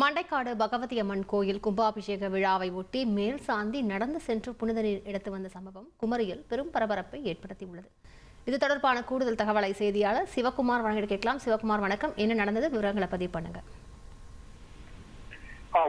மண்டைக்காடு பகவதி அம்மன் கோயில் கும்பாபிஷேக விழாவை ஒட்டி மேல் சாந்தி நடந்து சென்று புனித நீர் எடுத்து வந்த சம்பவம் குமரியில் பெரும் பரபரப்பை ஏற்படுத்தியுள்ளது. இது தொடர்பான கூடுதல் தகவலை செய்தியாளர் சிவகுமார் வழங்க கேட்கலாம். சிவகுமார், வணக்கம். என்ன நடந்தது, விவரங்களை பதிவு பண்ணுங்க.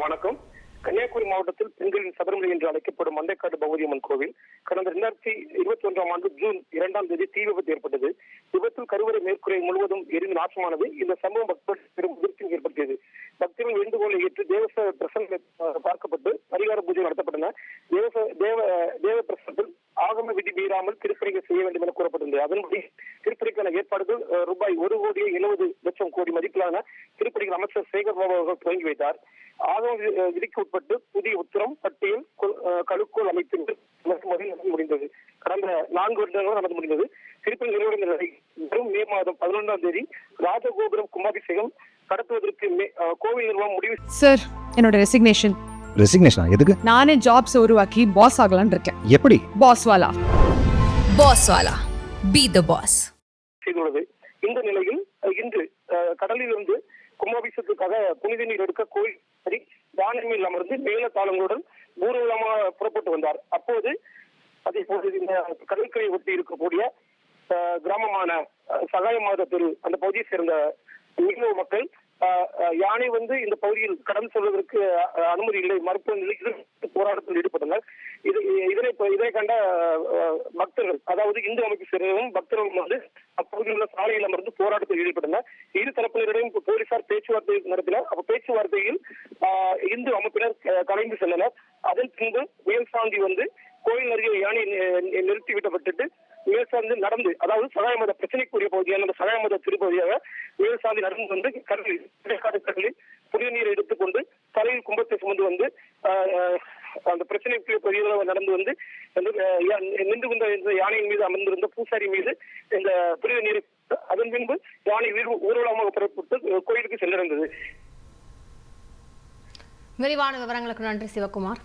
வணக்கம். கன்னியாகுமரி மாவட்டத்தில் பெண்களின் சபரிமலை என்று அழைக்கப்படும் மண்டைக்காடு பகவதி அம்மன் கோவில் கடந்த 2021ஆம் ஆண்டு ஜூன் 2ஆம் தேதி தீ விபத்து ஏற்பட்டது. விபத்தில் கருவறை மேற்கூரை முழுவதும் எரிந்து நாசமானது. இந்த சம்பவம் பக்தர்கள் பெரும் அதிர்ச்சியை ஏற்படுத்தியது. பக்தர்கள் வேண்டுகோளை ஏற்று தேவச பிரசன்னம் பார்க்கப்பட்டு பரிகார பூஜை நடத்தப்பட்டன. தேவ பிரசனத்தில் ஆகம விதி மீறாமல் திருப்பணிகள் செய்ய வேண்டும் என கூறப்பட்டிருந்தது. அதன்படி திருப்பணிக்கான ஏற்பாடுகள் ரூபாய் 1,70,00,000 மதிப்பிலான திருப்பணிகள் அமைச்சர் சேகர் பாபு அவர்கள் துவங்கி வைத்தார். ஆகம விதிக்கு உட்பட்டு புதிய உத்தரம், பட்டியல், கழுக்கோள் அமைத்து நடந்து முடிந்தது. கடந்த 4 வருடங்கள் நடந்து முடிந்தது. திருப்பணி நிறைவடைந்த நிலை வரும் மே மாதம் 11ஆம் தேதி ராஜகோபுரம் கும்பாபிஷேகம் நடத்துவதற்கு கோவில் நிர்வாகம் முடிவு. சார், என்னோட ரெசிக்னேஷன். எதுக்கு? நானே ஜாப்ஸ் உருவாக்கி பாஸ் ஆகலாம்னு இருக்கேன். எப்படி? பாஸ் வாலா பி தி பாஸ் செய்துள்ளது. இந்த நிலையில் இன்று கடலில் இருந்து கும்பாபிஷேகத்துக்காக புனித நீர் எடுக்க கோயில் வானமையில் அமர்ந்து மேல தாளங்களுடன் ஊர்வலமாக புறப்பட்டு வந்தார். அப்போது அதே போது இந்த கடற்கரை ஒட்டி இருக்கக்கூடிய கிராமமான சகாயமாத தெரு அந்த பகுதியை சேர்ந்த மீனவ மக்கள் யானை இந்த பகுதியில் கடந்து செல்வதற்கு அனுமதி இல்லை, மறுப்பு நிலையில் போராட்டத்தில் ஈடுபட்டனர். இதனை கண்ட பக்தர்கள், அதாவது இந்து அமைப்பு சேர்ந்தவரும் பக்தர்களும் அப்பகுதியில் உள்ள சாலையில் அமர்ந்து போராட்டத்தில் ஈடுபட்டனர். இரு தரப்பினரிடையும் போலீசார் பேச்சுவார்த்தை நடத்தினர். அப்ப பேச்சுவார்த்தையில் இந்து அமைப்பினர் கலைந்து சென்றனர். அதன் பின்பு மேல்சாந்தி கோயில் அருகே யானை நிறுத்தி விட்டப்பட்டு மேல்சாந்தி நடந்து, அதாவது சகாயமத பிரச்சனைக்குரிய பகுதியான அந்த சகாயமத திருப்பகுதியாக மேல்சாந்தி நடந்து கடலில் புதிய நீரை எடுத்துக்கொண்டு தலையில் கும்பத்தை சுமந்து அந்த பிரச்சனைக்குரிய பகுதியில் நடந்து நின்று கொண்ட யானையின் மீது அமர்ந்திருந்த பூசாரி மீது இந்த புனித நீரை, அதன் பின்பு யானை ஊர்வலமாக புறப்பட்டு கோயிலுக்கு சென்றடைந்தது. விரிவான விவரங்களுக்கு நன்றி சிவகுமார்.